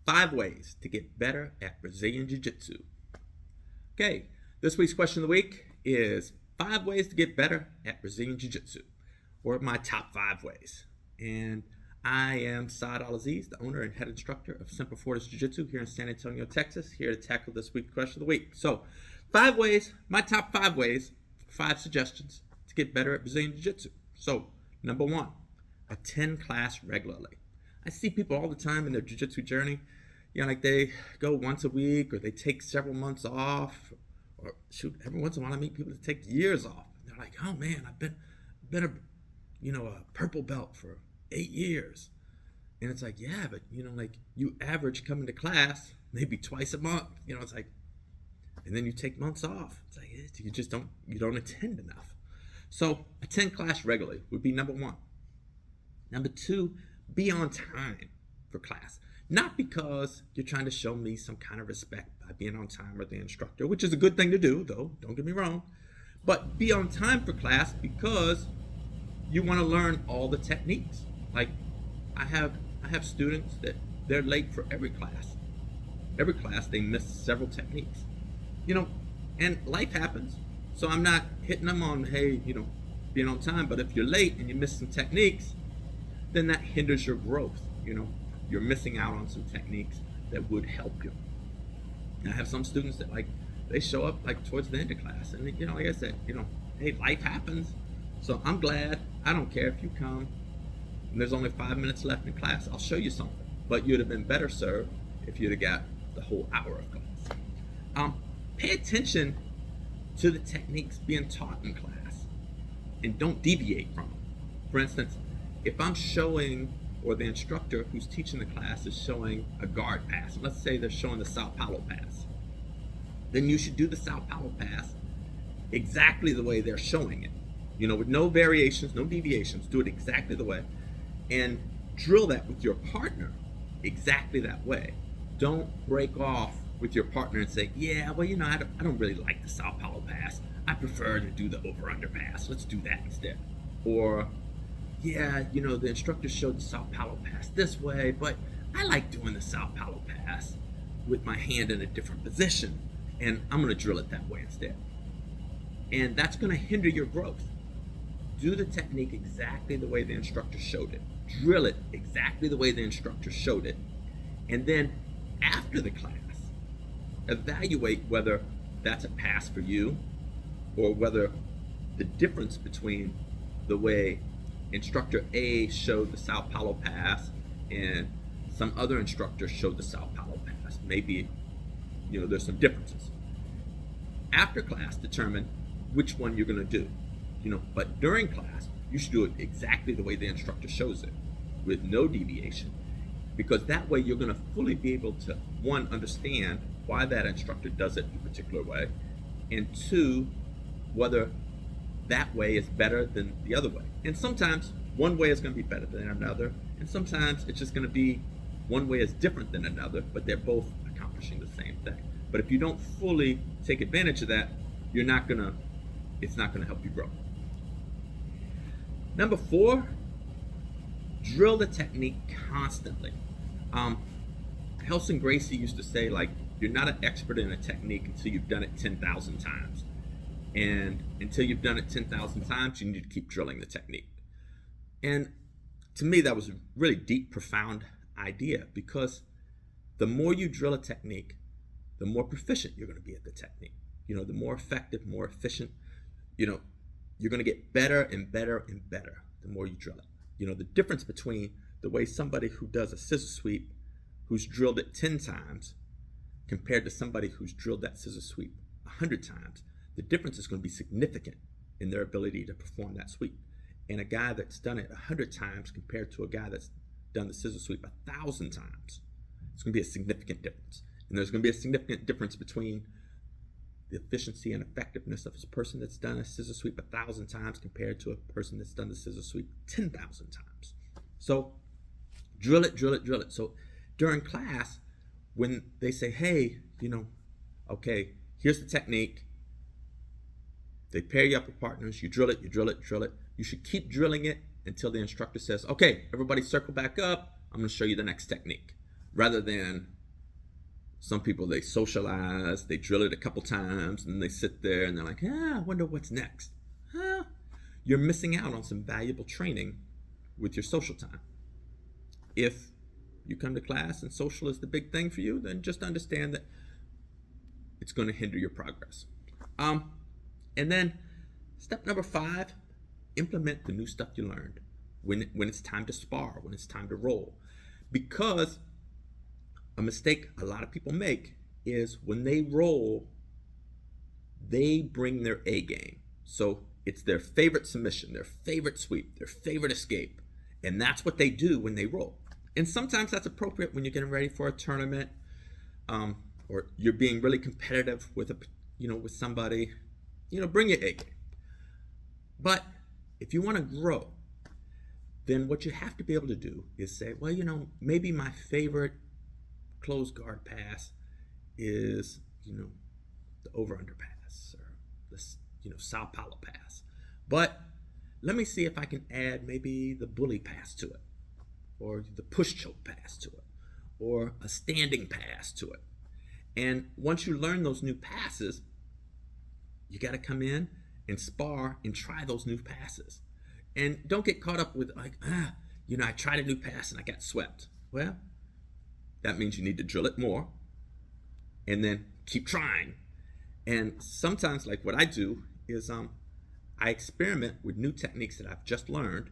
5 ways to get better at Brazilian Jiu Jitsu. Okay, this week's question of the week is 5 ways to get better at Brazilian Jiu Jitsu, or my top 5 ways. And I am al-Aziz, the owner and head instructor of Semper Fortis Jiu Jitsu here in San Antonio, Texas, here to tackle this week's question of the week. So, 5 ways, my top 5 ways, 5 suggestions to get better at Brazilian Jiu Jitsu. So, number 1, attend class regularly. I see people all the time in their Jiu Jitsu journey, like they go once a week or they take several months off, or shoot, every once in a while I meet people that take years off. They're like, oh man, I've been a purple belt for 8 years. And it's like, yeah, but you average coming to class maybe twice a month. It's like, and then you take months off. It's like, you don't attend enough. So attend class regularly would be number 1. Number 2, be on time for class. Not because you're trying to show me some kind of respect by being on time or the instructor, which is a good thing to do, though, don't get me wrong. But be on time for class because you want to learn all the techniques. Like I have students that they're late for every class. Every class they miss several techniques. And life happens. So I'm not hitting them on, hey, being on time, but if you're late and you miss some techniques, then that hinders your growth. You're missing out on some techniques that would help you. And I have some students that they show up towards the end of class, and like I said, hey, life happens. So I'm glad. I don't care if you come and there's only 5 minutes left in class. I'll show you something. But you'd have been better served if you'd have got the whole hour of class. Pay attention to the techniques being taught in class and don't deviate from them. For instance, if I'm showing, or the instructor who's teaching the class is showing a guard pass, let's say they're showing the Sao Paulo pass, then you should do the Sao Paulo pass exactly the way they're showing it. With no variations, no deviations, do it exactly the way. And drill that with your partner exactly that way. Don't break off with your partner and say, yeah, well, I don't really like the Sao Paulo pass. I prefer to do the over-under pass. Let's do that instead. Or, yeah, the instructor showed the Sao Paulo pass this way, but I like doing the Sao Paulo pass with my hand in a different position, and I'm going to drill it that way instead. And that's going to hinder your growth. Do the technique exactly the way the instructor showed it. Drill it exactly the way the instructor showed it. And then after the class, evaluate whether that's a pass for you or whether the difference between the way instructor A showed the Sao Paulo pass and some other instructor showed the Sao Paulo pass. Maybe, there's some differences. After class, determine which one you're going to do. But during class, you should do it exactly the way the instructor shows it, with no deviation, because that way you're going to fully be able to, 1, understand why that instructor does it in a particular way, and 2, whether that way is better than the other way. And sometimes one way is going to be better than another, and sometimes it's just going to be one way is different than another, but they're both accomplishing the same thing. But if you don't fully take advantage of that, it's not going to help you grow. Number 4, drill the technique constantly. Helson Gracie used to say, you're not an expert in a technique until you've done it 10,000 times. And until you've done it 10,000 times, you need to keep drilling the technique. And to me, that was a really deep, profound idea, because the more you drill a technique, the more proficient you're going to be at the technique. The more effective, more efficient, you're going to get better and better and better the more you drill it. The difference between the way somebody who does a scissor sweep, who's drilled it 10 times, compared to somebody who's drilled that scissor sweep 100 times, the difference is going to be significant in their ability to perform that sweep. And a guy that's done it 100 times compared to a guy that's done the scissor sweep 1,000 times, it's going to be a significant difference. And there's going to be a significant difference between the efficiency and effectiveness of a person that's done a scissor sweep 1,000 times compared to a person that's done the scissor sweep 10,000 times. So drill it, drill it, drill it. So during class, when they say, hey, okay, here's the technique, they pair you up with partners, you drill it, you drill it, drill it. You should keep drilling it until the instructor says, okay, everybody circle back up, I'm going to show you the next technique. Rather than Some people, they socialize, they drill it a couple times, and they sit there and they're like, I wonder what's next. You're missing out on some valuable training with your social time. If you come to class and social is the big thing for you, then just understand that it's going to hinder your progress. And then step number 5, implement the new stuff you learned when it's time to spar, when it's time to roll. Because a mistake a lot of people make is when they roll, they bring their A game. So it's their favorite submission, their favorite sweep, their favorite escape. And that's what they do when they roll. And sometimes that's appropriate when you're getting ready for a tournament, or you're being really competitive with with somebody. Bring your A game. But if you want to grow, then what you have to be able to do is say, well, maybe my favorite closed guard pass is, the over-under pass, or the, Sao Paulo pass. But let me see if I can add maybe the bully pass to it, or the push choke pass to it, or a standing pass to it. And once you learn those new passes, you got to come in and spar and try those new passes. And don't get caught up with like, I tried a new pass and I got swept. Well, that means you need to drill it more and then keep trying. And sometimes, like what I do is I experiment with new techniques that I've just learned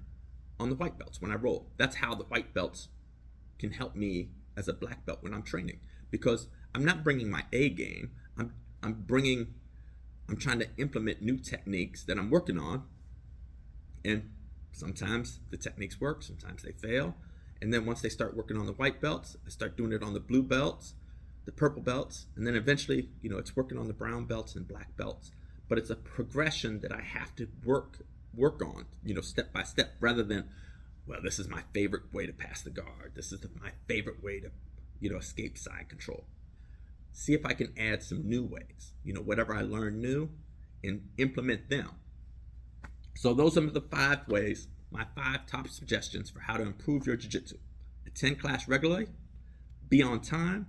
on the white belts when I roll. That's how the white belts can help me as a black belt when I'm training, because I'm not bringing my A game. I'm trying to implement new techniques that I'm working on, and sometimes the techniques work, sometimes they fail. And then once they start working on the white belts, I start doing it on the blue belts, the purple belts, and then eventually, it's working on the brown belts and black belts. But it's a progression that I have to work on, step by step, rather than, well, this is my favorite way to pass the guard. This is my favorite way to, escape side control. See if I can add some new ways, whatever I learn new, and implement them. So those are the 5 ways, my 5 top suggestions for how to improve your jiu-jitsu. Attend class regularly, be on time,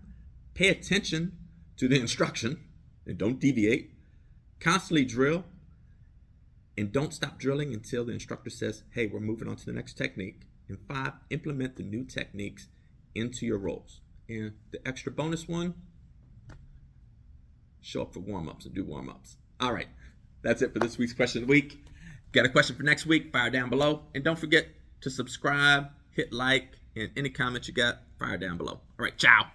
pay attention to the instruction, and don't deviate, constantly drill, and don't stop drilling until the instructor says, hey, we're moving on to the next technique. And 5, implement the new techniques into your rolls. And the extra bonus one, show up for warm-ups and do warm-ups. All right, that's it for this week's question of the week. Got a question for next week? Fire down below. And don't forget to subscribe, hit like, and any comments you got, fire down below. All right, ciao.